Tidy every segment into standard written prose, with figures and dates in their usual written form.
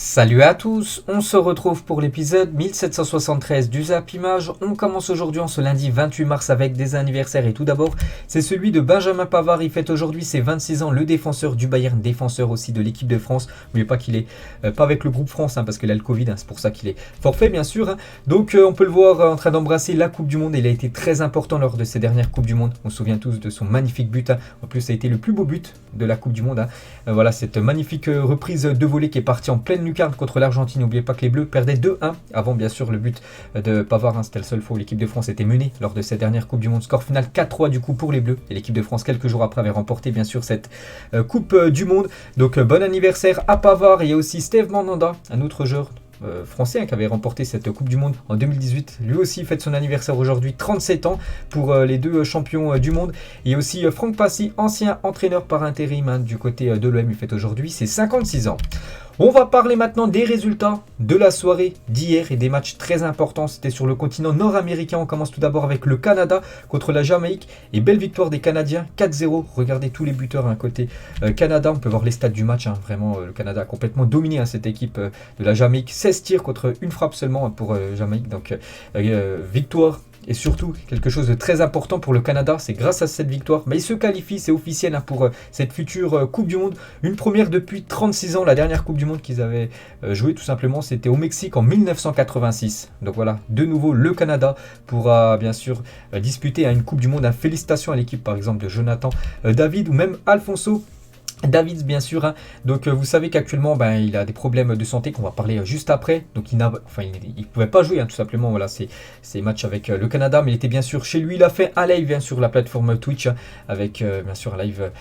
Salut à tous, on se retrouve pour l'épisode 1773 du Zap Image. On commence aujourd'hui en ce lundi 28 mars avec des anniversaires et tout d'abord c'est celui de Benjamin Pavard. Il fête aujourd'hui ses 26 ans, le défenseur du Bayern, défenseur aussi de l'équipe de France. N'oubliez pas qu'il est pas avec le groupe France parce qu'il a le Covid, c'est pour ça qu'il est forfait bien sûr. Donc on peut le voir en train d'embrasser la Coupe du Monde. Il a été très important lors de ses dernières Coupes du Monde. On se souvient tous de son magnifique but. En plus ça a été le plus beau but de la Coupe du Monde. Voilà cette magnifique reprise de volée qui est partie en pleine lucarne contre l'Argentine. N'oubliez pas que les Bleus perdaient 2-1 avant bien sûr le but de Pavard. C'était le seul fois où l'équipe de France était menée lors de cette dernière Coupe du Monde. Score final 4-3 du coup pour les Bleus. Et l'équipe de France quelques jours après avait remporté bien sûr cette Coupe du Monde. Donc bon anniversaire à Pavard. Il y a aussi Steve Mandanda, un autre joueur français qui avait remporté cette Coupe du Monde en 2018. Lui aussi fête son anniversaire aujourd'hui, 37 ans pour les deux champions du monde. Il y a aussi Franck Passy, ancien entraîneur par intérim du côté de l'OM. Il fête aujourd'hui ses 56 ans. On va parler maintenant des résultats de la soirée d'hier et des matchs très importants. C'était sur le continent nord-américain. On commence tout d'abord avec le Canada contre la Jamaïque. Et belle victoire des Canadiens, 4-0. Regardez tous les buteurs côté Canada. On peut voir les stats du match. Vraiment, le Canada a complètement dominé cette équipe de la Jamaïque. 16 tirs contre une frappe seulement pour Jamaïque. Donc, victoire. Et surtout, quelque chose de très important pour le Canada, c'est grâce à cette victoire, il se qualifie, c'est officiel pour cette future Coupe du Monde. Une première depuis 36 ans, la dernière Coupe du Monde qu'ils avaient jouée tout simplement, c'était au Mexique en 1986. Donc voilà, de nouveau, le Canada pourra bien sûr disputer une Coupe du Monde. Félicitations à l'équipe par exemple de Jonathan David ou même Alfonso Davids bien sûr. Donc vous savez qu'actuellement il a des problèmes de santé qu'on va parler juste après. Donc il ne pouvait pas jouer tout simplement. Voilà, ces matchs avec le Canada, mais il était bien sûr chez lui. Il a fait un live sur la plateforme Twitch avec bien sûr un live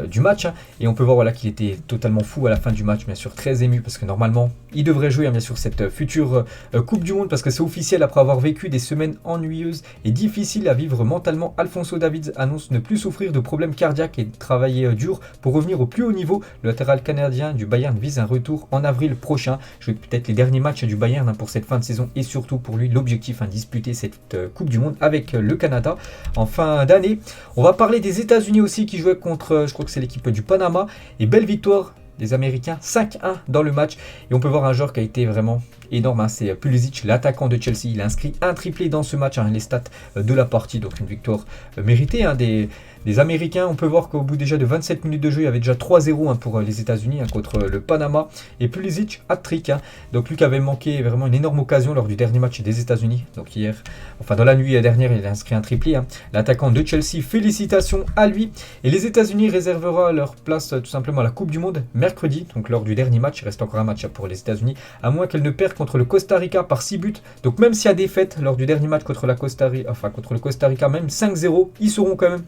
du match. Et on peut voir qu'il était totalement fou à la fin du match, bien sûr très ému parce que normalement il devrait jouer bien sûr cette future Coupe du Monde parce que c'est officiel après avoir vécu des semaines ennuyeuses et difficiles à vivre mentalement. Alfonso Davids annonce ne plus souffrir de problèmes cardiaques et de travailler dur pour revenir au plus haut niveau. Le latéral canadien du Bayern vise un retour en avril prochain. Jouer peut-être les derniers matchs du Bayern pour cette fin de saison et surtout pour lui l'objectif disputer cette Coupe du Monde avec le Canada en fin d'année. On va parler des États-Unis aussi qui jouaient contre, je crois que c'est l'équipe du Panama, et belle victoire des Américains 5-1 dans le match. Et on peut voir un joueur qui a été vraiment énorme, c'est Pulisic, l'attaquant de Chelsea. Il a inscrit un triplé dans ce match, les stats de la partie, donc une victoire méritée des Américains. On peut voir qu'au bout déjà de 27 minutes de jeu, il y avait déjà 3-0 pour les États-Unis contre le Panama. Et Pulisic, hat-trick. Donc lui qui avait manqué vraiment une énorme occasion lors du dernier match des États-Unis. Donc hier, enfin dans la nuit dernière, il a inscrit un triplé. L'attaquant de Chelsea, félicitations à lui. Et les États-Unis réservera leur place tout simplement à la Coupe du Monde mercredi. Donc lors du dernier match, il reste encore un match pour les États-Unis, à moins qu'elle ne perde contre le Costa Rica par 6 buts. Donc même s'il y a défaite lors du dernier match contre le Costa Rica, même 5-0, ils seront quand même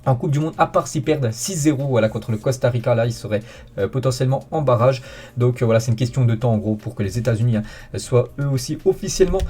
en Coupe du Monde, à part s'ils perdent 6-0 contre le Costa Rica, là ils seraient potentiellement en barrage. Donc voilà, c'est une question de temps en gros pour que les États-Unis soient eux aussi officiellement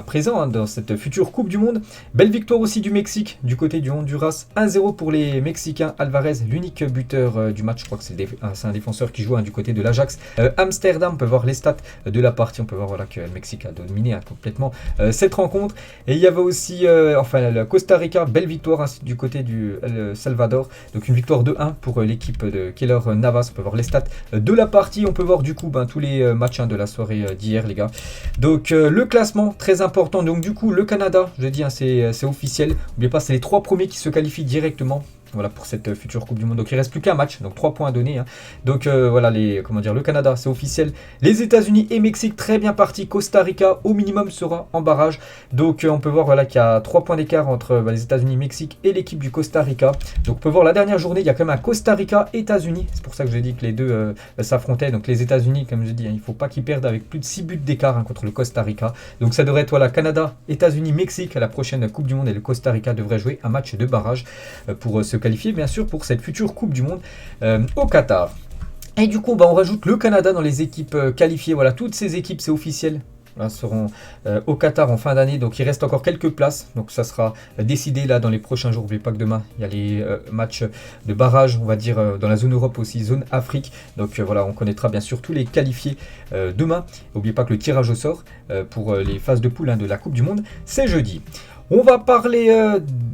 présents dans cette future Coupe du Monde. Belle victoire aussi du Mexique du côté du Honduras, 1-0 pour les Mexicains. Alvarez, l'unique buteur du match, je crois que c'est un défenseur qui joue du côté de l'Ajax Amsterdam. On peut voir les stats de la partie, on peut voir que le Mexique a dominé complètement cette rencontre. Et il y avait aussi le Costa Rica, belle victoire du côté du El Salvador. Donc une victoire de 1 pour l'équipe de Keylor Navas. On peut voir les stats de la partie. On peut voir du coup tous les matchs de la soirée d'hier les gars. Donc le classement très important. Donc du coup le Canada, je dis c'est officiel. N'oubliez pas, c'est les 3 premiers qui se qualifient directement. Voilà pour cette future Coupe du Monde. Donc il ne reste plus qu'un match, donc 3 points à donner. Donc voilà, le Canada c'est officiel. Les États-Unis et Mexique très bien partis. Costa Rica au minimum sera en barrage. Donc on peut voir qu'il y a 3 points d'écart entre les États-Unis, Mexique et l'équipe du Costa Rica. Donc on peut voir la dernière journée, il y a quand même un Costa Rica États-Unis. C'est pour ça que j'ai dit que les deux s'affrontaient. Donc les États-Unis, comme je dis, il ne faut pas qu'ils perdent avec plus de 6 buts d'écart contre le Costa Rica. Donc ça devrait être Canada, États-Unis, Mexique à la prochaine Coupe du Monde, et le Costa Rica devrait jouer un match de barrage pour se qualifier bien sûr pour cette future Coupe du Monde au Qatar. Et du coup on rajoute le Canada dans les équipes qualifiées. Voilà, toutes ces équipes c'est officiel seront au Qatar en fin d'année. Donc il reste encore quelques places, donc ça sera décidé là dans les prochains jours. N'oubliez pas que demain il y a les matchs de barrage, on va dire dans la zone Europe aussi, zone Afrique. Donc voilà, on connaîtra bien sûr tous les qualifiés demain. N'oubliez pas que le tirage au sort pour les phases de poule de la Coupe du Monde, c'est jeudi. On va parler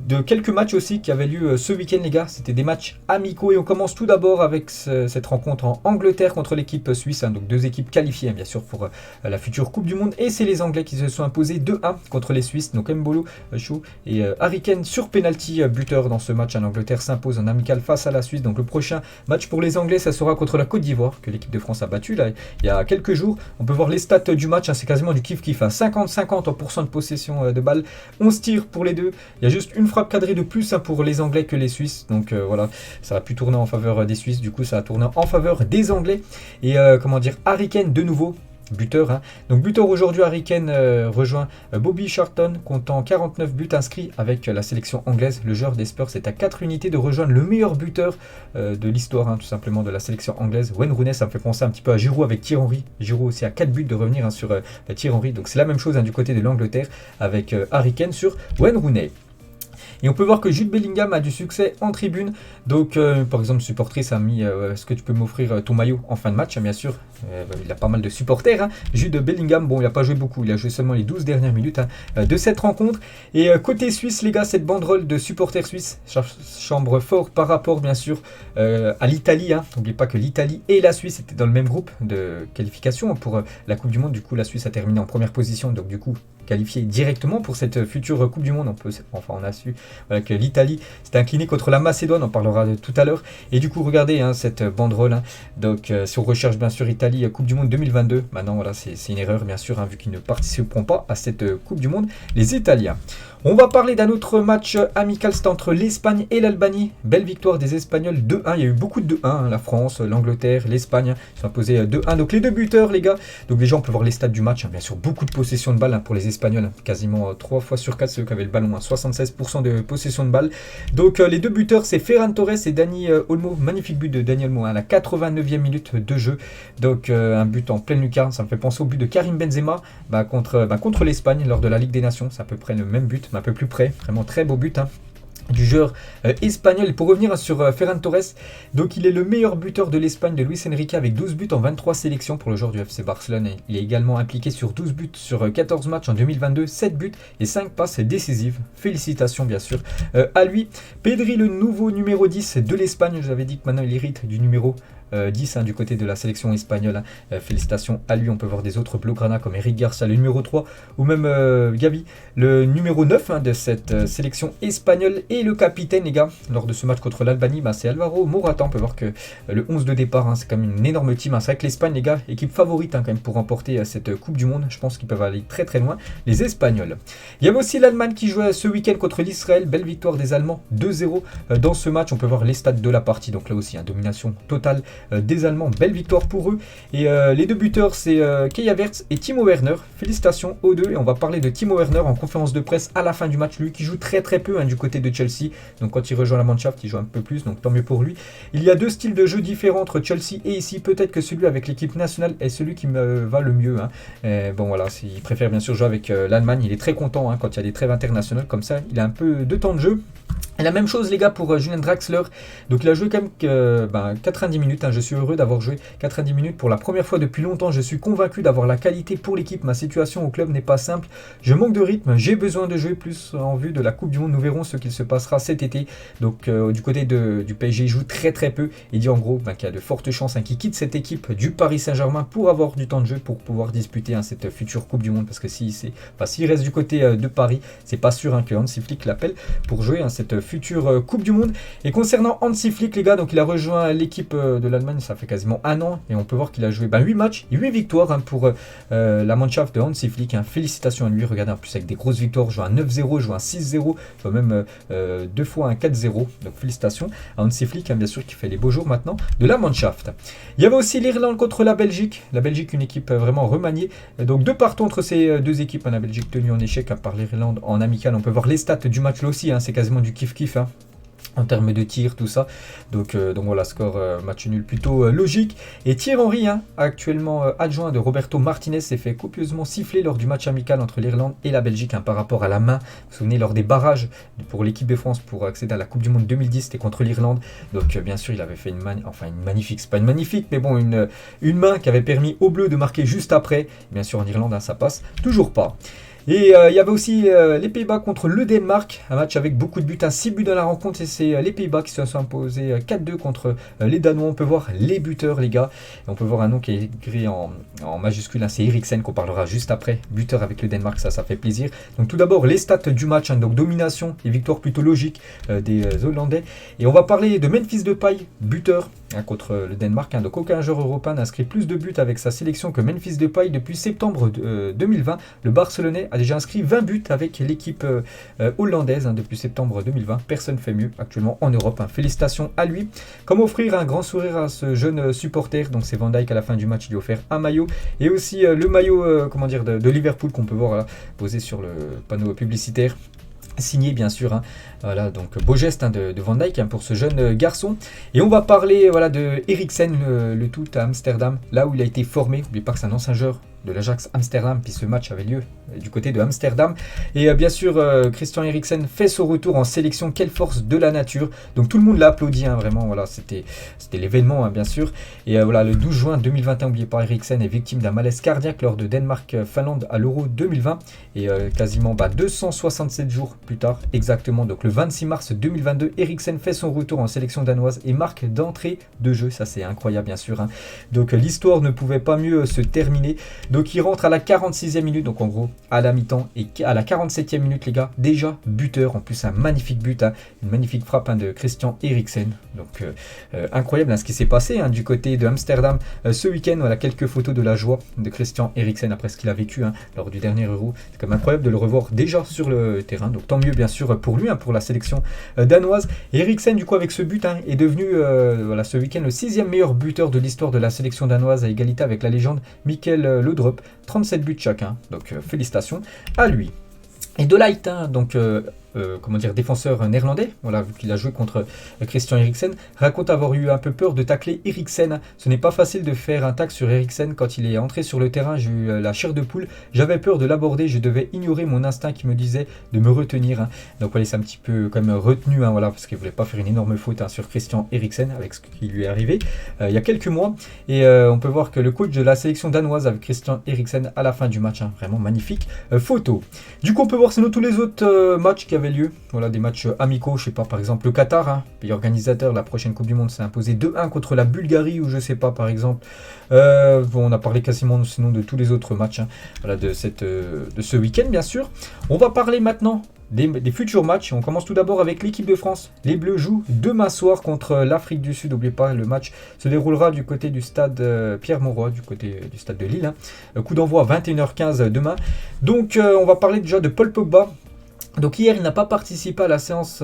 de quelques matchs aussi qui avaient lieu ce week-end, les gars. C'était des matchs amicaux et on commence tout d'abord avec cette rencontre en Angleterre contre l'équipe suisse. Donc deux équipes qualifiées, bien sûr, pour la future Coupe du Monde. Et c'est les Anglais qui se sont imposés 2-1 contre les Suisses. Donc Mbolo, Shaw et Harry Kane sur penalty buteur dans ce match. L'Angleterre s'impose en amical face à la Suisse. Donc le prochain match pour les Anglais, ça sera contre la Côte d'Ivoire que l'équipe de France a battu là, il y a quelques jours. On peut voir les stats du match, c'est quasiment du kiff-kiff. 50-50% de possession de balle, 11 tirs pour les deux. Il y a juste une frappe cadrée de plus pour les Anglais que les Suisses. Donc voilà, ça a pu tourner en faveur des Suisses. Du coup, ça a tourné en faveur des Anglais. Et Harry Kane de nouveau. Buteur, hein. Donc buteur aujourd'hui, Harry Kane rejoint Bobby Charlton, comptant 49 buts inscrits avec la sélection anglaise. Le joueur des Spurs est à 4 unités de rejoindre le meilleur buteur de l'histoire, hein, tout simplement, de la sélection anglaise. Wayne Rooney, ça me fait penser un petit peu à Giroud avec Thierry Henry. Giroud aussi à 4 buts de revenir sur Thierry Henry. Donc c'est la même chose du côté de l'Angleterre avec Harry Kane sur Wayne Rooney. Et on peut voir que Jude Bellingham a du succès en tribune. Donc, par exemple, supportrice a mis est-ce que tu peux m'offrir ton maillot en fin de match, bien sûr. Il a pas mal de supporters. Hein. Jude Bellingham, bon, il n'a pas joué beaucoup. Il a joué seulement les 12 dernières minutes de cette rencontre. Et côté suisse, les gars, cette banderole de supporters suisses chambre fort par rapport, bien sûr, à l'Italie. Hein. N'oubliez pas que l'Italie et la Suisse étaient dans le même groupe de qualification pour la Coupe du Monde. Du coup, la Suisse a terminé en première position. Donc, du coup, qualifié directement pour cette future Coupe du Monde. On a su que l'Italie s'est inclinée contre la Macédoine, on parlera tout à l'heure. Et du coup, regardez cette banderole. Hein. Donc, si on recherche bien sûr Italie Coupe du Monde 2022, maintenant voilà, c'est une erreur bien sûr, vu qu'ils ne participeront pas à cette Coupe du Monde, les Italiens. On va parler d'un autre match amical, c'est entre l'Espagne et l'Albanie. Belle victoire des Espagnols 2-1. Il y a eu beaucoup de 2-1, hein, la France, l'Angleterre, l'Espagne ils sont imposés 2-1. Donc les deux buteurs, les gars. Donc déjà, on peut voir les stats du match. Hein. Bien sûr, beaucoup de possession de balle pour les Espagnols. Hein. Quasiment 3 fois sur 4, c'est eux qui avaient le ballon. Hein. 76% de possession de balle. Donc les deux buteurs, c'est Ferran Torres et Dani Olmo. Magnifique but de Dani Olmo à la 89e minute de jeu. Donc un but en pleine lucarne. Ça me fait penser au but de Karim Benzema contre l'Espagne lors de la Ligue des Nations. C'est à peu près le même but, mais un peu plus près. Vraiment très beau but. Hein. Du joueur espagnol. Et pour revenir sur Ferran Torres, donc il est le meilleur buteur de l'Espagne de Luis Enrique avec 12 buts en 23 sélections pour le joueur du FC Barcelone. Il est également impliqué sur 12 buts sur 14 matchs en 2022, 7 buts et 5 passes décisives. Félicitations bien sûr à lui. Pedri, le nouveau numéro 10 de l'Espagne. Je vous avais dit que maintenant il hérite du numéro 10 du côté de la sélection espagnole. Félicitations à lui. On peut voir des autres blaugrana comme Eric Garcia, le numéro 3, ou même Gavi, le numéro 9 de cette sélection espagnole. Et le capitaine, les gars, lors de ce match contre l'Albanie, c'est Alvaro Morata. On peut voir que le 11 de départ, c'est quand même une énorme team. C'est vrai que l'Espagne, les gars, équipe favorite quand même pour remporter cette Coupe du Monde. Je pense qu'ils peuvent aller très très loin, les Espagnols. Il y avait aussi l'Allemagne qui jouait ce week-end contre l'Israël. Belle victoire des Allemands, 2-0 dans ce match. On peut voir les stats de la partie. Donc là aussi, domination totale des Allemands, belle victoire pour eux. Et les deux buteurs, c'est Kai Havertz et Timo Werner. Félicitations aux deux. Et on va parler de Timo Werner en conférence de presse à la fin du match. Lui qui joue très très peu du côté de Chelsea. Donc quand il rejoint la Mannschaft, il joue un peu plus. Donc tant mieux pour lui. Il y a deux styles de jeu différents entre Chelsea et ici. Peut-être que celui avec l'équipe nationale est celui qui me va le mieux. Bon voilà, il préfère bien sûr jouer avec l'Allemagne. Il est très content quand il y a des trêves internationales comme ça. Il a un peu de temps de jeu. Et la même chose les gars pour Julian Draxler. Donc il a joué quand même 90 minutes. Je suis heureux d'avoir joué 90 minutes pour la première fois depuis longtemps. Je suis convaincu d'avoir la qualité pour l'équipe. Ma situation au club n'est pas simple. Je manque de rythme. J'ai besoin de jouer plus en vue de la Coupe du Monde. Nous verrons ce qu'il se passera cet été. Donc du côté du PSG, il joue très très peu. Il dit en gros qu'il y a de fortes chances qu'il quitte cette équipe du Paris Saint-Germain pour avoir du temps de jeu pour pouvoir disputer cette future Coupe du Monde. Parce que s'il reste du côté de Paris, c'est pas sûr que Hansi Flick l'appelle pour jouer cette future Coupe du Monde. Et concernant Hansi Flick, les gars, donc il a rejoint l'équipe de l'Allemagne, ça fait quasiment un an, et on peut voir qu'il a joué 8 matchs et 8 victoires pour la Mannschaft de Hansi Flick. Félicitations à lui, regardez en plus avec des grosses victoires, joue un 9-0, joue un 6-0, même 2 fois un 4-0. Donc félicitations à Hansi Flick, bien sûr, qui fait les beaux jours maintenant de la Mannschaft. Il y avait aussi l'Irlande contre la Belgique. La Belgique, une équipe vraiment remaniée. Donc 2 partants entre ces deux équipes. La Belgique tenue en échec par l'Irlande en amical. On peut voir les stats du match là aussi, c'est quasiment du kiff-kiff. En termes de tir, tout ça. Donc voilà, score match nul plutôt logique. Et Thierry Henry, actuellement adjoint de Roberto Martinez, s'est fait copieusement siffler lors du match amical entre l'Irlande et la Belgique par rapport à la main. Vous vous souvenez, lors des barrages pour l'équipe de France pour accéder à la Coupe du Monde 2010, c'était contre l'Irlande. Donc bien sûr, il avait fait une magnifique, c'est pas une magnifique, mais bon, une main qui avait permis aux Bleus de marquer juste après. Bien sûr, en Irlande, ça passe toujours pas. Et il y avait aussi les Pays-Bas contre le Danemark, un match avec beaucoup de buts, 6 buts dans la rencontre, et c'est les Pays-Bas qui se sont imposés 4-2 contre les Danois. On peut voir les buteurs, les gars, et on peut voir un nom qui est écrit en majuscule, c'est Eriksen qu'on parlera juste après, buteur avec le Danemark, ça fait plaisir. Donc tout d'abord les stats du match, donc domination et victoire plutôt logique des Hollandais, et on va parler de Memphis Depay, buteur contre le Danemark, donc aucun joueur européen n'a inscrit plus de buts avec sa sélection que Memphis Depay depuis septembre 2020. Le Barcelonais a déjà inscrit 20 buts avec l'équipe hollandaise depuis septembre 2020. Personne ne fait mieux actuellement en Europe. Félicitations à lui. Comme offrir un grand sourire à ce jeune supporter, donc c'est Van Dijk à la fin du match, il lui a offert un maillot, et aussi le maillot de Liverpool qu'on peut voir posé sur le panneau publicitaire. Signé bien sûr, voilà, donc beau geste de Van Dijk pour ce jeune garçon. Et on va parler de Eriksen, le tout à Amsterdam, là où il a été formé. N'oubliez pas que c'est un ancien joueur de l'Ajax Amsterdam, puis ce match avait lieu du côté de Amsterdam. Et bien sûr, Christian Eriksen fait son retour en sélection. Quelle force de la nature. Donc tout le monde l'a applaudi, vraiment, voilà, c'était l'événement, bien sûr. Et voilà, le 12 juin 2021, n'oubliez pas, Eriksen est victime d'un malaise cardiaque lors de Danemark-Finlande à l'Euro 2020. Et quasiment 267 jours plus tard, exactement, donc le 26 mars 2022, Eriksen fait son retour en sélection danoise et marque d'entrée de jeu. Ça, c'est incroyable, bien sûr. Donc l'histoire ne pouvait pas mieux se terminer. Donc il rentre à la 46e minute, donc en gros à la mi-temps, et à la 47e minute, les gars, déjà buteur. En plus, un magnifique but, une magnifique frappe de Christian Eriksen. Donc incroyable ce qui s'est passé du côté de Amsterdam ce week-end. Voilà quelques photos de la joie de Christian Eriksen après ce qu'il a vécu lors du dernier Euro. C'est quand même incroyable de le revoir déjà sur le terrain. Donc tant mieux bien sûr pour lui, pour la sélection danoise. Et Eriksen, du coup, avec ce but, est devenu ce week-end le 6e meilleur buteur de l'histoire de la sélection danoise, à égalité avec la légende Mikkel Laudrup, 37 buts chacun. Donc félicitations à lui. Et De Ligt, défenseur néerlandais, voilà, vu qu'il a joué contre Christian Eriksen, raconte avoir eu un peu peur de tacler Eriksen. Ce n'est pas facile de faire un tacle sur Eriksen. Quand il est entré sur le terrain, j'ai eu la chair de poule. J'avais peur de l'aborder, je devais ignorer mon instinct qui me disait de me retenir. Donc voilà, c'est un petit peu quand même retenu, parce qu'il ne voulait pas faire une énorme faute sur Christian Eriksen avec ce qui lui est arrivé il y a quelques mois. Et on peut voir que le coach de la sélection danoise avec Christian Eriksen à la fin du match, vraiment magnifique photo. Du coup, on peut voir sinon tous les autres matchs qui avaient lieu. Voilà, des matchs amicaux, je sais pas, par exemple le Qatar, pays organisateur de la prochaine Coupe du Monde, s'est imposé 2-1 contre la Bulgarie, ou je sais pas, par exemple. On a parlé quasiment sinon de tous les autres matchs de ce week-end, bien sûr. On va parler maintenant des futurs matchs. On commence tout d'abord avec l'équipe de France. Les Bleus jouent demain soir contre l'Afrique du Sud. N'oubliez pas, le match se déroulera du côté du stade Pierre-Mauroy, du côté du stade de Lille. Coup d'envoi à 21h15 demain. Donc on va parler déjà de Paul Pogba. Donc hier, il n'a pas participé à la séance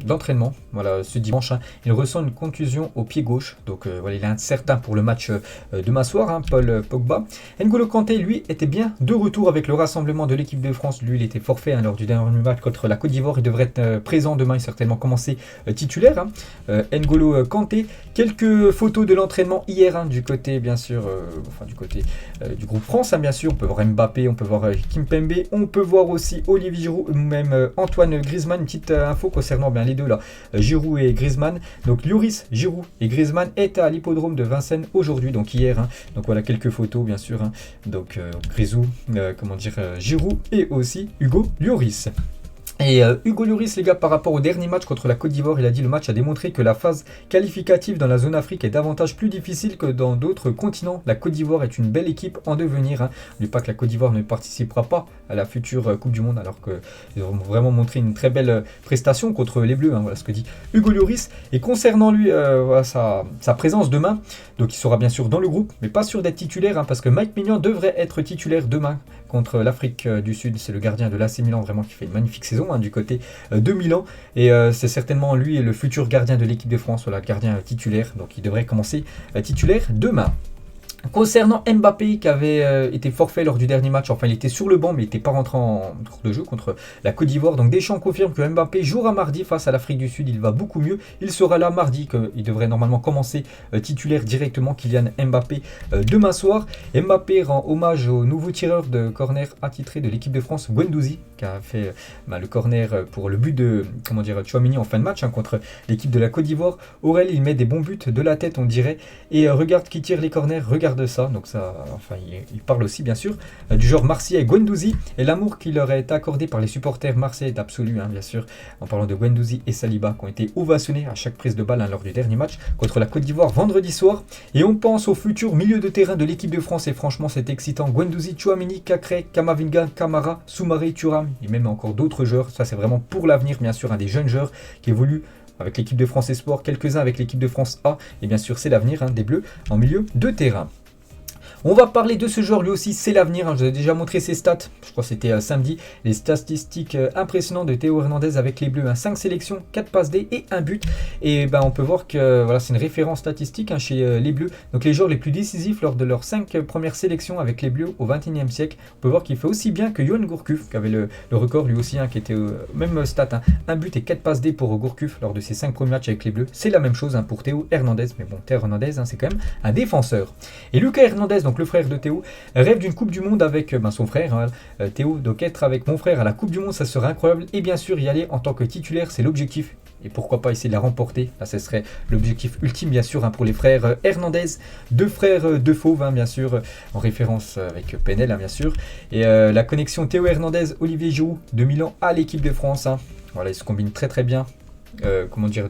d'entraînement, voilà, ce dimanche. Il ressent une contusion au pied gauche, donc voilà, il est incertain pour le match demain soir, Paul Pogba. N'Golo Kanté, lui, était bien de retour avec le rassemblement de l'équipe de France. Lui, il était forfait lors du dernier match contre la Côte d'Ivoire. Il devrait être présent demain et certainement commencer titulaire. N'Golo Kanté, quelques photos de l'entraînement hier du côté, bien sûr, du côté du groupe France, bien sûr. On peut voir Mbappé, on peut voir Kimpembe, on peut voir aussi Olivier Giroud, même Antoine Griezmann. Une petite info concernant les deux là, Giroud et Griezmann. Donc Lloris, Giroud et Griezmann étaient à l'hippodrome de Vincennes aujourd'hui, donc hier. Donc voilà quelques photos bien sûr. Donc Giroud et aussi Hugo Lloris. Et Hugo Lloris, les gars, par rapport au dernier match contre la Côte d'Ivoire, il a dit: le match a démontré que la phase qualificative dans la zone Afrique est davantage plus difficile que dans d'autres continents. La Côte d'Ivoire est une belle équipe en devenir. N'oubliez pas que la Côte d'Ivoire ne participera pas à la future Coupe du Monde, alors qu'ils ont vraiment montré une très belle prestation contre les Bleus. Voilà ce que dit Hugo Lloris. Et concernant lui, sa présence demain, donc il sera bien sûr dans le groupe, mais pas sûr d'être titulaire, parce que Mike Maignan devrait être titulaire demain contre l'Afrique du Sud. C'est le gardien de l'AC Milan, vraiment, qui fait une magnifique saison du côté de Milan, et c'est certainement lui le futur gardien de l'équipe de France, voilà, gardien titulaire, donc il devrait commencer titulaire demain. Concernant Mbappé, qui avait été forfait lors du dernier match, enfin il était sur le banc mais il n'était pas rentré en cours de jeu contre la Côte d'Ivoire. Donc Deschamps confirme que Mbappé jouera mardi face à l'Afrique du Sud. Il va beaucoup mieux, il sera là mardi, qu'il devrait normalement commencer titulaire directement. Kylian Mbappé demain soir. Mbappé rend hommage au nouveau tireur de corner attitré de l'équipe de France, Guendouzi, qui a fait le corner pour le but de Tchouaméni en fin de match contre l'équipe de la Côte d'Ivoire. Aurel, il met des bons buts de la tête, on dirait, et regarde qui tire les corners, regarde regarde ça, donc ça, enfin, il parle aussi bien sûr du joueur marseillais Guendouzi et l'amour qui leur est accordé par les supporters marseillais est absolu, bien sûr, en parlant de Guendouzi et Saliba qui ont été ovationnés à chaque prise de balle lors du dernier match contre la Côte d'Ivoire vendredi soir. Et on pense au futur milieu de terrain de l'équipe de France et franchement c'est excitant. Guendouzi, Tchouaméni, Kakré, Kamavinga, Kamara, Soumaré, Thuram et même encore d'autres joueurs. Ça c'est vraiment pour l'avenir bien sûr, des jeunes joueurs qui évoluent avec l'équipe de France Espoir, quelques-uns avec l'équipe de France A et bien sûr c'est l'avenir des Bleus en milieu de terrain. On va parler de ce joueur, lui aussi c'est l'avenir, je vous ai déjà montré ses stats, je crois que c'était samedi, les statistiques impressionnantes de Théo Hernandez avec les Bleus, 5 sélections, 4 passes D et 1 but, et on peut voir que voilà, c'est une référence statistique chez les Bleus, donc les joueurs les plus décisifs lors de leurs 5 premières sélections avec les Bleus au XXIe siècle, on peut voir qu'il fait aussi bien que Yoann Gourcuff, qui avait le record lui aussi, qui était même stat, 1 but et 4 passes D pour Gourcuff lors de ses 5 premiers matchs avec les Bleus, c'est la même chose pour Théo Hernandez, mais bon, Théo Hernandez c'est quand même un défenseur. Et Lucas Hernandez, donc le frère de Théo, rêve d'une Coupe du Monde avec son frère, Théo, donc être avec mon frère à la Coupe du Monde, ça serait incroyable, et bien sûr y aller en tant que titulaire, c'est l'objectif, et pourquoi pas essayer de la remporter, là ce serait l'objectif ultime bien sûr pour les frères Hernandez, deux frères de fauve bien sûr, en référence avec Penel bien sûr, et la connexion Théo Hernandez, Olivier Giroud de Milan à l'équipe de France, voilà, ils se combinent très très bien.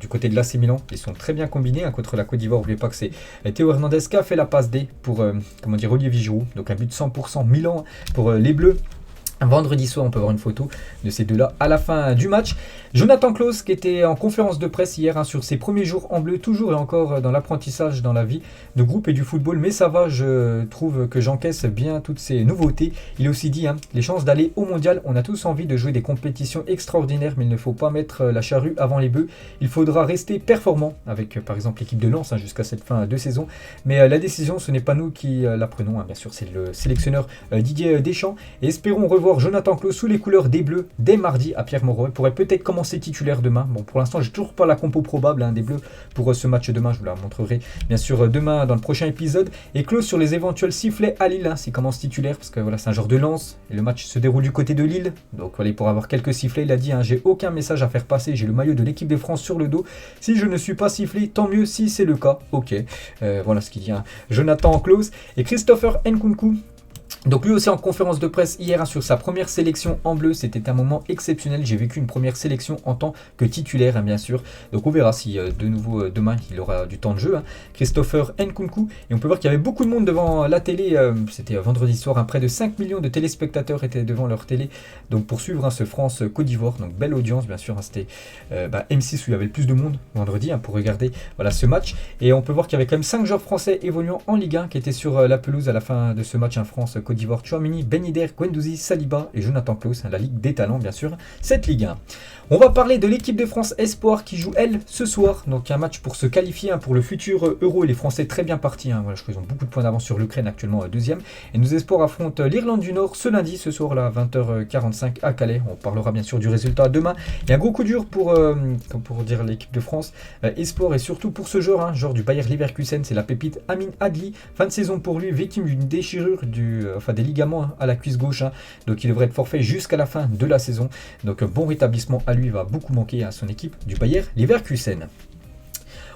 Du côté de l'AC Milan, ils sont très bien combinés contre la Côte d'Ivoire. N'oubliez pas que c'est Théo Hernandez qui a fait la passe D pour Olivier Giroud, donc un but de 100% Milan pour les Bleus. Vendredi soir, on peut voir une photo de ces deux-là à la fin du match. Jonathan Klaus qui était en conférence de presse hier sur ses premiers jours en bleu, toujours et encore dans l'apprentissage dans la vie de groupe et du football. Mais ça va, je trouve que j'encaisse bien toutes ces nouveautés. Il a aussi dit, les chances d'aller au mondial, on a tous envie de jouer des compétitions extraordinaires, mais il ne faut pas mettre la charrue avant les bœufs. Il faudra rester performant avec par exemple l'équipe de Lens jusqu'à cette fin de saison. Mais la décision, ce n'est pas nous qui la prenons, bien sûr c'est le sélectionneur Didier Deschamps. Et espérons revoir Jonathan Klaus sous les couleurs des Bleus dès mardi à Pierre-Mauroy. Il pourrait peut-être commencer titulaire demain. Bon, pour l'instant, j'ai toujours pas la compo probable des Bleus pour ce match demain. Je vous la montrerai bien sûr demain dans le prochain épisode. Et Klaus sur les éventuels sifflets à Lille, s'il commence titulaire, parce que voilà, c'est un genre de lance. Et le match se déroule du côté de Lille. Donc voilà, il pourra avoir quelques sifflets. Il a dit, j'ai aucun message à faire passer. J'ai le maillot de l'équipe de France sur le dos. Si je ne suis pas sifflé, tant mieux si c'est le cas. Ok, voilà ce qu'il dit Jonathan Klaus. Et Christopher Nkunku. Donc lui aussi en conférence de presse hier sur sa première sélection en bleu, c'était un moment exceptionnel, j'ai vécu une première sélection en tant que titulaire bien sûr, donc on verra si de nouveau demain il aura du temps de jeu, Christopher Nkunku, et on peut voir qu'il y avait beaucoup de monde devant la télé, c'était vendredi soir, près de 5 millions de téléspectateurs étaient devant leur télé, donc pour suivre ce France-Côte d'Ivoire, donc belle audience bien sûr, c'était M6 où il y avait le plus de monde vendredi pour regarder voilà, ce match, et on peut voir qu'il y avait quand même 5 joueurs français évoluant en Ligue 1 qui étaient sur la pelouse à la fin de ce match France-Côte d'Ivoire, Tchouaméni, Ben Yedder, Guendouzi, Saliba et Jonathan Klaus, la Ligue des Talents bien sûr, cette Ligue 1. On va parler de l'équipe de France Espoir qui joue elle ce soir, donc un match pour se qualifier pour le futur Euro, et les Français très bien partis, voilà, je crois qu'ils ont beaucoup de points d'avance sur l'Ukraine actuellement deuxième, et nos Espoirs affrontent l'Irlande du Nord ce lundi, ce soir là 20h45 à Calais, on parlera bien sûr du résultat demain, et un gros coup dur pour dire l'équipe de France Espoir, et surtout pour ce joueur, joueur du Bayer Leverkusen, c'est la pépite Amin Adli, fin de saison pour lui, victime d'une déchirure des ligaments à la cuisse gauche, donc il devrait être forfait jusqu'à la fin de la saison, donc bon rétablissement à lui, va beaucoup manquer à son équipe du Bayer Leverkusen.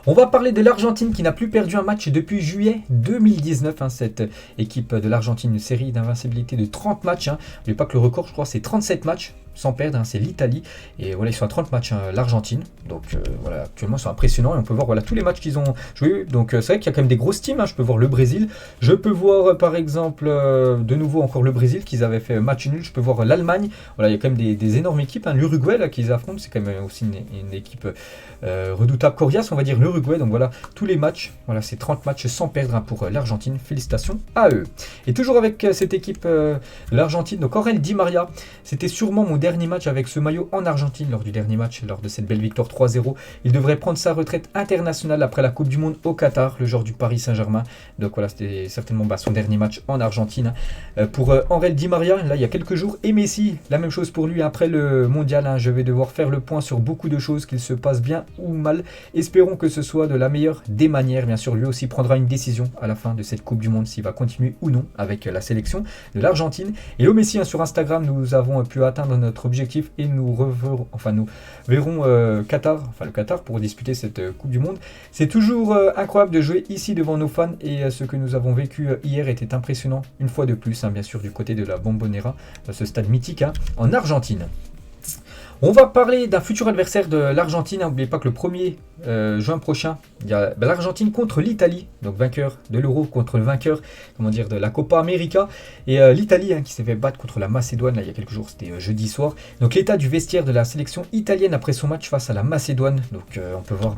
On va parler de l'Argentine qui n'a plus perdu un match depuis juillet 2019. Cette équipe de l'Argentine, une série d'invincibilité de 30 matchs. N'oubliez pas que le record, je crois, c'est 37 matchs sans perdre, c'est l'Italie. Et voilà, ils sont à 30 matchs, l'Argentine. Donc voilà, actuellement, ils sont impressionnants. Et on peut voir voilà, tous les matchs qu'ils ont joués. Donc c'est vrai qu'il y a quand même des grosses teams. Je peux voir le Brésil. Je peux voir, par exemple, de nouveau encore le Brésil, qu'ils avaient fait match nul. Je peux voir l'Allemagne. Voilà, il y a quand même des énormes équipes. L'Uruguay, là, qu'ils affrontent, c'est quand même aussi une équipe redoutable, coriace, on va dire, l'Uruguay. Donc voilà, tous les matchs. Voilà, c'est 30 matchs sans perdre pour l'Argentine. Félicitations à eux. Et toujours avec cette équipe de l'Argentine, donc Aurel Di Maria, c'était sûrement mon dernier match avec ce maillot en Argentine lors du dernier match, lors de cette belle victoire 3-0. Il devrait prendre sa retraite internationale après la Coupe du Monde au Qatar, le joueur du Paris Saint-Germain. Donc voilà, c'était certainement son dernier match en Argentine. Pour Aurel Di Maria, là il y a quelques jours, et Messi, la même chose pour lui après le mondial. Je vais devoir faire le point sur beaucoup de choses, qu'il se passe bien ou mal. Espérons que ce soit de la meilleure des manières. Bien sûr, lui aussi prendra une décision à la fin de cette Coupe du Monde, s'il va continuer ou non avec la sélection de l'Argentine. Et le Messi, sur Instagram, nous avons pu atteindre notre objectif et nous verrons le Qatar pour disputer cette Coupe du Monde. C'est toujours incroyable de jouer ici devant nos fans et ce que nous avons vécu hier était impressionnant une fois de plus, bien sûr du côté de la Bombonera, ce stade mythique en Argentine. On va parler d'un futur adversaire de l'Argentine. N'oubliez pas que le 1er juin prochain, il y a l'Argentine contre l'Italie, donc vainqueur de l'Euro contre le vainqueur de la Copa América. Et l'Italie qui s'est fait battre contre la Macédoine il y a quelques jours, c'était jeudi soir. Donc l'état du vestiaire de la sélection italienne après son match face à la Macédoine. Donc on peut voir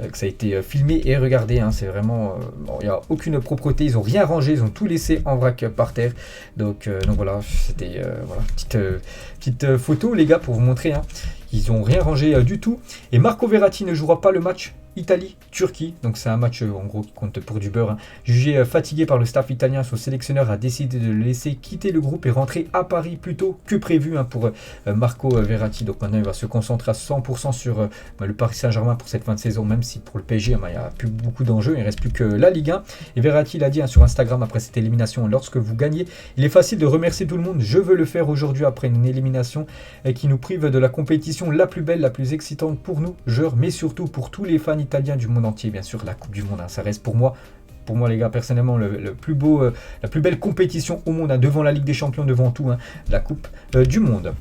que ça a été filmé et regardé. C'est vraiment, il n'y a aucune propreté, ils n'ont rien rangé, ils ont tout laissé en vrac par terre. Donc voilà, c'était petite photo les gars pour vous montrer. Ils n'ont rien rangé du tout. Et Marco Verratti ne jouera pas le match Italie-Turquie. Donc c'est un match en gros qui compte pour du beurre. Jugé fatigué par le staff italien, son sélectionneur a décidé de le laisser quitter le groupe et rentrer à Paris plus tôt que prévu pour Marco Verratti. Donc maintenant il va se concentrer à 100% sur le Paris Saint-Germain pour cette fin de saison, même si pour le PSG il n'y a plus beaucoup d'enjeux, il ne reste plus que la Ligue 1. Et Verratti l'a dit sur Instagram après cette élimination: lorsque vous gagnez, il est facile de remercier tout le monde. Je veux le faire aujourd'hui après une élimination qui nous prive de la compétition la plus belle, la plus excitante pour nous, joueurs, mais surtout pour tous les fans italiens du monde entier. Bien sûr, la Coupe du Monde, ça reste pour moi les gars, personnellement, le plus beau, la plus belle compétition au monde, devant la Ligue des Champions, devant tout, la Coupe du Monde.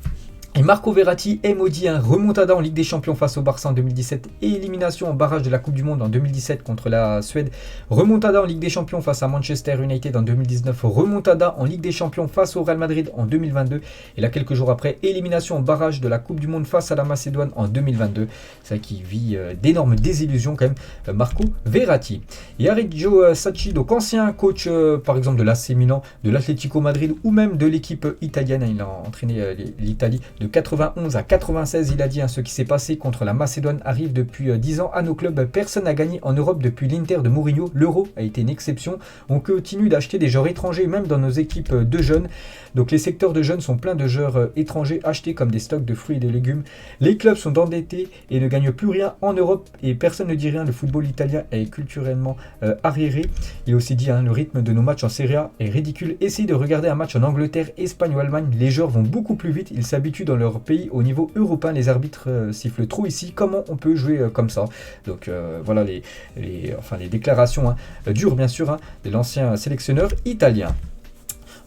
Et Marco Verratti est maudit, remontada en Ligue des Champions face au Barça en 2017 et élimination en barrage de la Coupe du Monde en 2017 contre la Suède. Remontada en Ligue des Champions face à Manchester United en 2019. Remontada en Ligue des Champions face au Real Madrid en 2022. Et là, quelques jours après, élimination en barrage de la Coupe du Monde face à la Macédoine en 2022. C'est ça qui vit d'énormes désillusions quand même, Marco Verratti. Et Arrigo Sacchi, donc ancien coach par exemple de l'AC Milan, de l'Atlético Madrid ou même de l'équipe italienne. Il a entraîné l'Italie de 91 à 96, il a dit ce qui s'est passé contre la Macédoine arrive depuis 10 ans à nos clubs. Personne n'a gagné en Europe depuis l'Inter de Mourinho. L'Euro a été une exception. On continue d'acheter des joueurs étrangers, même dans nos équipes de jeunes. Donc les secteurs de jeunes sont pleins de joueurs étrangers achetés comme des stocks de fruits et de légumes. Les clubs sont endettés et ne gagnent plus rien en Europe et personne ne dit rien. Le football italien est culturellement arriéré. Il a aussi dit le rythme de nos matchs en Serie A est ridicule. Essayez de regarder un match en Angleterre, Espagne ou Allemagne. Les joueurs vont beaucoup plus vite. Ils s'habituent dans leur pays au niveau européen. Les arbitres sifflent trop ici. Comment on peut jouer comme ça? Donc voilà les déclarations dures bien sûr de l'ancien sélectionneur italien.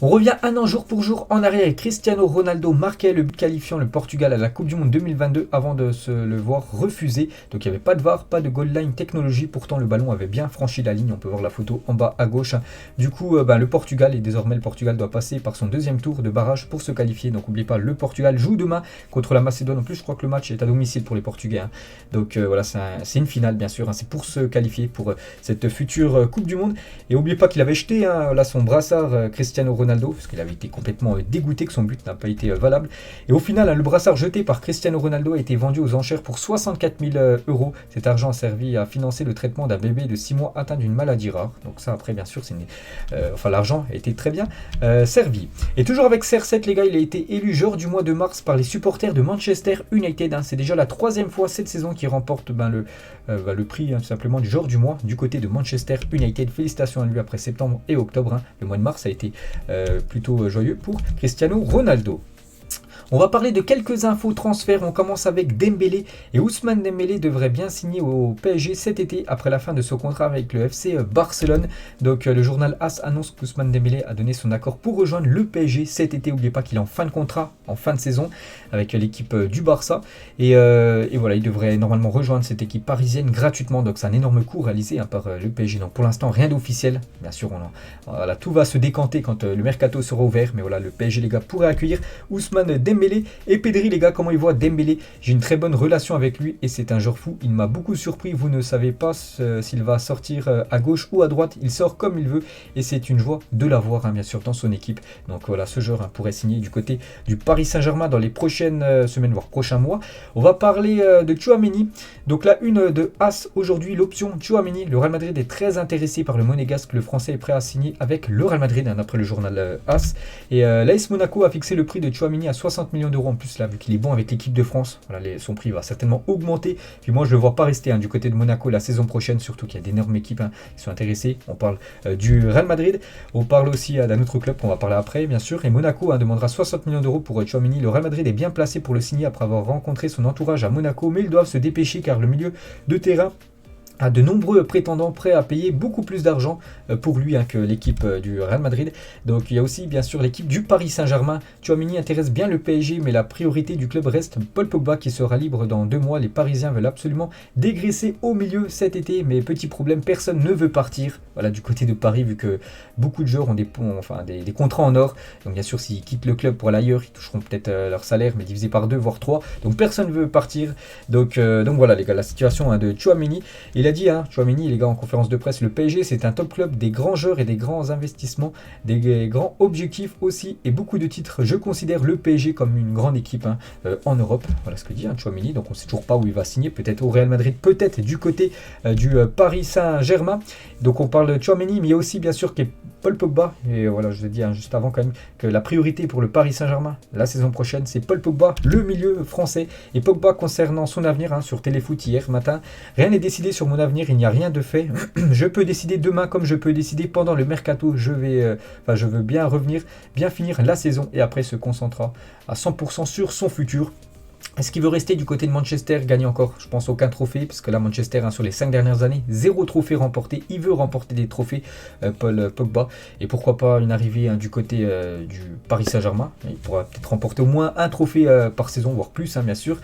On revient un an jour pour jour en arrière et Cristiano Ronaldo marquait le but qualifiant le Portugal à la Coupe du Monde 2022 avant de se le voir refuser. Donc il n'y avait pas de VAR, pas de goal line technologie. Pourtant le ballon avait bien franchi la ligne. On peut voir la photo en bas à gauche. Du coup le Portugal, et désormais le Portugal doit passer par son deuxième tour de barrage pour se qualifier. Donc n'oubliez pas, le Portugal joue demain contre la Macédoine. En plus je crois que le match est à domicile pour les Portugais. Donc voilà, c'est une finale bien sûr. C'est pour se qualifier pour cette future Coupe du Monde. Et n'oubliez pas qu'il avait jeté là son brassard Cristiano Ronaldo, parce qu'il avait été complètement dégoûté que son but n'a pas été valable. Et au final, le brassard jeté par Cristiano Ronaldo a été vendu aux enchères pour 64 000 €. Cet argent a servi à financer le traitement d'un bébé de 6 mois atteint d'une maladie rare. Donc ça, après, bien sûr, l'argent a été très bien servi. Et toujours avec CR7, les gars, il a été élu joueur du mois de mars par les supporters de Manchester United. C'est déjà la 3e fois cette saison qu'il remporte le prix tout simplement du joueur du mois du côté de Manchester United. Félicitations à lui après septembre et octobre. Le mois de mars a été plutôt joyeux pour Cristiano Ronaldo. On va parler de quelques infos transferts. On commence avec Dembélé. Et Ousmane Dembélé devrait bien signer au PSG cet été après la fin de son contrat avec le FC Barcelone. Donc le journal AS annonce qu'Ousmane Dembélé a donné son accord pour rejoindre le PSG cet été. N'oubliez pas qu'il est en fin de contrat, en fin de saison avec l'équipe du Barça. Et voilà, il devrait normalement rejoindre cette équipe parisienne gratuitement. Donc c'est un énorme coup réalisé par le PSG. Donc pour l'instant, rien d'officiel. Bien sûr, tout va se décanter quand le mercato sera ouvert. Mais voilà, le PSG, les gars, pourrait accueillir Ousmane Dembélé. Et Pedri, les gars, comment il voit Dembélé? J'ai une très bonne relation avec lui et c'est un joueur fou. Il m'a beaucoup surpris. Vous ne savez pas s'il va sortir à gauche ou à droite. Il sort comme il veut et c'est une joie de l'avoir, bien sûr, dans son équipe. Donc voilà, ce joueur pourrait signer du côté du Paris Saint-Germain dans les prochaines semaines, voire prochains mois. On va parler de Tchouaméni. Donc la une de AS aujourd'hui, l'option Tchouaméni. Le Real Madrid est très intéressé par le Monégasque. Le Français est prêt à signer avec le Real Madrid, d'après le journal AS. Et l'AS Monaco a fixé le prix de Tchouaméni à 60 60 millions d'euros en plus là, vu qu'il est bon avec l'équipe de France. Voilà, son prix va certainement augmenter. Puis moi, je ne le vois pas rester du côté de Monaco la saison prochaine, surtout qu'il y a d'énormes équipes qui sont intéressées. On parle du Real Madrid, on parle aussi d'un autre club qu'on va parler après, bien sûr. Et Monaco demandera 60 millions d'euros pour Tchouaméni. Le Real Madrid est bien placé pour le signer après avoir rencontré son entourage à Monaco, mais ils doivent se dépêcher car le milieu de terrain a de nombreux prétendants prêts à payer beaucoup plus d'argent pour lui que l'équipe du Real Madrid. Donc il y a aussi bien sûr l'équipe du Paris Saint-Germain. Tchouaméni intéresse bien le PSG, mais la priorité du club reste Paul Pogba qui sera libre dans 2 mois. Les Parisiens veulent absolument dégraisser au milieu cet été, mais petit problème, personne ne veut partir. Voilà, du côté de Paris, vu que beaucoup de joueurs ont des contrats en or. Donc bien sûr, s'ils quittent le club pour aller ailleurs, ils toucheront peut-être leur salaire, mais divisé par 2 voire 3. Donc personne ne veut partir. Donc voilà les gars, la situation de Tchouaméni. Il a dit, Tchouaméni, les gars, en conférence de presse, le PSG c'est un top club, des grands joueurs et des grands investissements, des grands objectifs aussi et beaucoup de titres. Je considère le PSG comme une grande équipe en Europe. Voilà ce que dit Tchouaméni. Donc on ne sait toujours pas où il va signer, peut-être au Real Madrid, peut-être du côté du Paris Saint-Germain. Donc on parle de Tchouaméni, mais il y a aussi bien sûr Paul Pogba. Et voilà, je l'ai dit juste avant quand même que la priorité pour le Paris Saint-Germain la saison prochaine, c'est Paul Pogba, le milieu français. Et Pogba concernant son avenir sur Téléfoot hier matin, rien n'est décidé sur mon avenir, il n'y a rien de fait. Je peux décider demain comme je peux décider pendant le mercato. Je veux bien revenir, bien finir la saison et après se concentrer à 100% sur son futur. Est-ce qu'il veut rester du côté de Manchester, gagner encore, je pense, aucun trophée, parce que là, Manchester, sur les 5 dernières années, 0 trophée remporté. Il veut remporter des trophées, Paul Pogba. Et pourquoi pas une arrivée du côté du Paris Saint-Germain. Il pourra peut-être remporter au moins un trophée par saison, voire plus, bien sûr.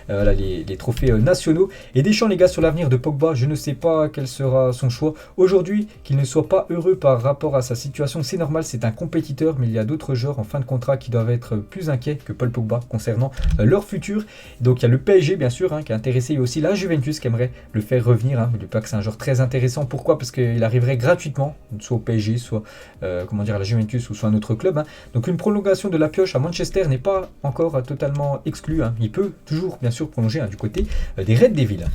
Là, les trophées nationaux. Et Deschamps, les gars, sur l'avenir de Pogba, je ne sais pas quel sera son choix. Aujourd'hui, qu'il ne soit pas heureux par rapport à sa situation, c'est normal, c'est un compétiteur, mais il y a d'autres joueurs en fin de contrat qui doivent être plus inquiets que Paul Pogba concernant leur futur. Donc il y a le PSG bien sûr qui est intéressé, et aussi la Juventus qui aimerait le faire revenir. Il dit pas que c'est un joueur très intéressant. Pourquoi? Parce qu'il arriverait gratuitement, soit au PSG, soit à la Juventus ou soit un autre club. Donc une prolongation de la pioche à Manchester n'est pas encore totalement exclue. Il peut toujours bien sûr prolonger du côté des Red Devils.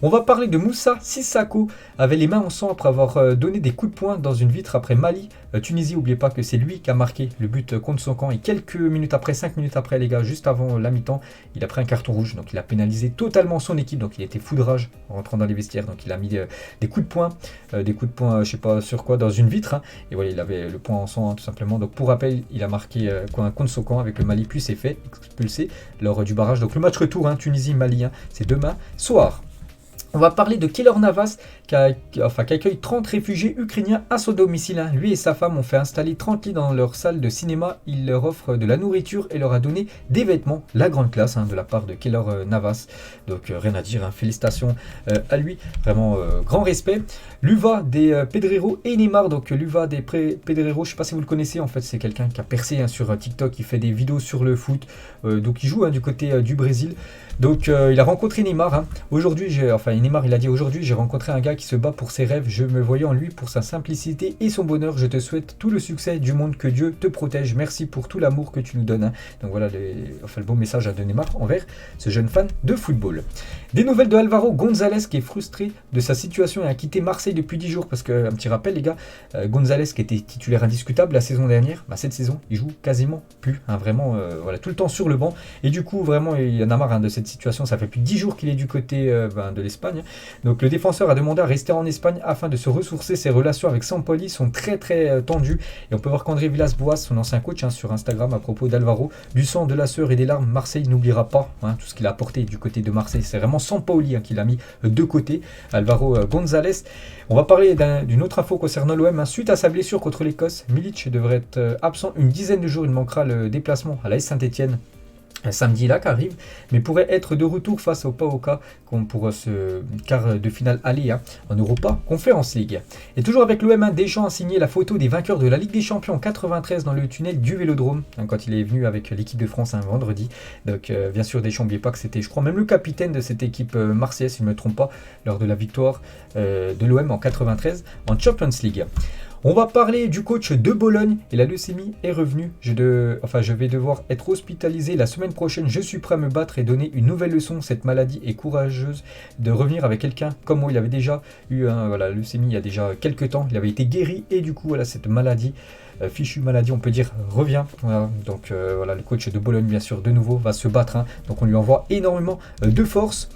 On va parler de Moussa Sissako, avec les mains en sang après avoir donné des coups de poing dans une vitre après Mali. Tunisie, n'oubliez pas que c'est lui qui a marqué le but contre son camp. Et quelques minutes après, 5 minutes après les gars, juste avant la mi-temps, il a pris un carton rouge. Donc il a pénalisé totalement son équipe. Donc il était fou de rage en rentrant dans les vestiaires. Donc il a mis des coups de poing, je sais pas sur quoi, dans une vitre. Et voilà, il avait le poing en sang tout simplement. Donc pour rappel, il a marqué contre son camp avec le Mali, puis s'est fait expulser lors du barrage. Donc le match retour Tunisie-Mali, c'est demain soir. On va parler de Keylor Navas qui accueille 30 réfugiés ukrainiens à son domicile. Lui et sa femme ont fait installer 30 lits dans leur salle de cinéma. Il leur offre de la nourriture et leur a donné des vêtements. La grande classe de la part de Keylor Navas. Donc rien à dire, félicitations à lui. Vraiment grand respect. L'UVA des Pedrero et Neymar. Donc l'UVA des Pedrero, je ne sais pas si vous le connaissez. En fait, c'est quelqu'un qui a percé sur TikTok. Il fait des vidéos sur le foot. Donc il joue du côté du Brésil. Donc il a rencontré Neymar. Aujourd'hui, Neymar il a dit aujourd'hui, j'ai rencontré un gars qui se bat pour ses rêves. Je me voyais en lui pour sa simplicité et son bonheur. Je te souhaite tout le succès du monde. Que Dieu te protège. Merci pour tout l'amour que tu nous donnes. Donc voilà le beau message de Neymar envers ce jeune fan de football. Des nouvelles de Álvaro González qui est frustré de sa situation et a quitté Marseille depuis 10 jours. Parce que, un petit rappel les gars, González qui était titulaire indiscutable la saison dernière, cette saison il joue quasiment plus. Vraiment tout le temps sur le banc. Et du coup vraiment il en a marre de cette situation. Ça fait plus de 10 jours qu'il est du côté de l'Espagne. Donc le défenseur a demandé à rester en Espagne afin de se ressourcer. Ses relations avec Sampoli sont très très tendues. Et on peut voir qu'André Villas-Boas, son ancien coach sur Instagram à propos d'Álvaro, du sang, de la sueur et des larmes, Marseille n'oubliera pas tout ce qu'il a apporté du côté de Marseille. C'est vraiment Sampoli qui l'a mis de côté, Álvaro González. On va parler d'une autre info concernant l'OM. Suite à sa blessure contre l'Écosse, Milic devrait être absent une dizaine de jours. Il manquera le déplacement à l'AS Saint-Etienne samedi là qui arrive, mais pourrait être de retour face au PAOK pour ce quart de finale aller en Europa Conference League. Et toujours avec l'OM, Deschamps a signé la photo des vainqueurs de la Ligue des Champions en 93 dans le tunnel du Vélodrome, quand il est venu avec l'équipe de France vendredi. Donc bien sûr Deschamps, n'oubliez pas que c'était, je crois, même le capitaine de cette équipe marseillaise, si je ne me trompe pas, lors de la victoire de l'OM en 93 en Champions League. On va parler du coach de Bologne et la leucémie est revenue. Je vais devoir être hospitalisé la semaine prochaine. Je suis prêt à me battre et donner une nouvelle leçon. Cette maladie est courageuse de revenir avec quelqu'un comme moi. Il avait déjà eu la leucémie il y a déjà quelques temps. Il avait été guéri et du coup, voilà, cette maladie, fichue maladie, on peut dire, revient. Voilà. Donc voilà, le coach de Bologne, bien sûr, de nouveau, va se battre. Donc on lui envoie énormément de force.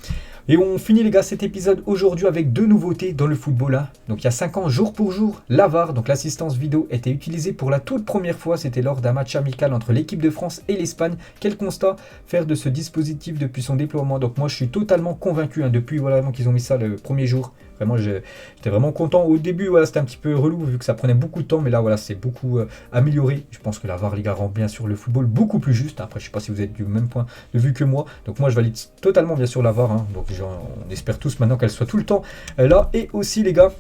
Et on finit les gars cet épisode aujourd'hui avec deux nouveautés dans le football. Donc il y a 5 ans, jour pour jour, la VAR, donc l'assistance vidéo, était utilisée pour la toute première fois. C'était lors d'un match amical entre l'équipe de France et l'Espagne. Quel constat faire de ce dispositif depuis son déploiement? Donc moi je suis totalement convaincu depuis vraiment qu'ils ont mis ça le premier jour. Vraiment, j'étais vraiment content. Au début, voilà, c'était un petit peu relou vu que ça prenait beaucoup de temps. Mais là, voilà, c'est beaucoup amélioré. Je pense que la VAR, les gars, rend bien sûr le football beaucoup plus juste. Après, je ne sais pas si vous êtes du même point de vue que moi. Donc moi, je valide totalement bien sûr la VAR. Donc on espère tous maintenant qu'elle soit tout le temps là. Et aussi, les gars,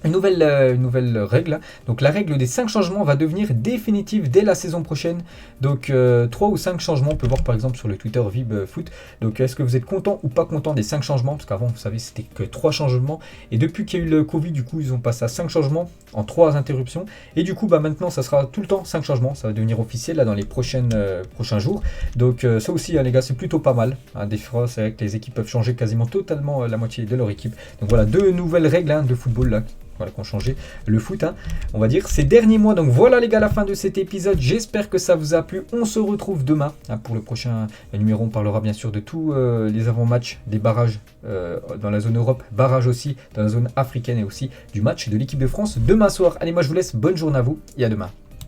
une nouvelle règle. Donc la règle des 5 changements va devenir définitive dès la saison prochaine. Donc 3 ou 5 changements, on peut voir par exemple sur le Twitter Vib Foot. Donc est-ce que vous êtes content ou pas content des 5 changements? Parce qu'avant, vous savez, c'était que 3 changements. Et depuis qu'il y a eu le Covid, du coup, ils ont passé à 5 changements en 3 interruptions. Et du coup, maintenant, ça sera tout le temps 5 changements. Ça va devenir officiel là dans les prochains jours. Donc ça aussi, les gars, c'est plutôt pas mal. Des fois, c'est vrai que les équipes peuvent changer quasiment totalement la moitié de leur équipe. Donc voilà, 2 nouvelles règles de football là. Voilà, qui ont changé le foot, on va dire, ces derniers mois. Donc voilà les gars, la fin de cet épisode. J'espère que ça vous a plu. On se retrouve demain pour le prochain numéro. On parlera bien sûr de tous les avant-matchs, des barrages dans la zone Europe, barrages aussi dans la zone africaine et aussi du match de l'équipe de France demain soir. Allez, moi je vous laisse, bonne journée à vous et à demain.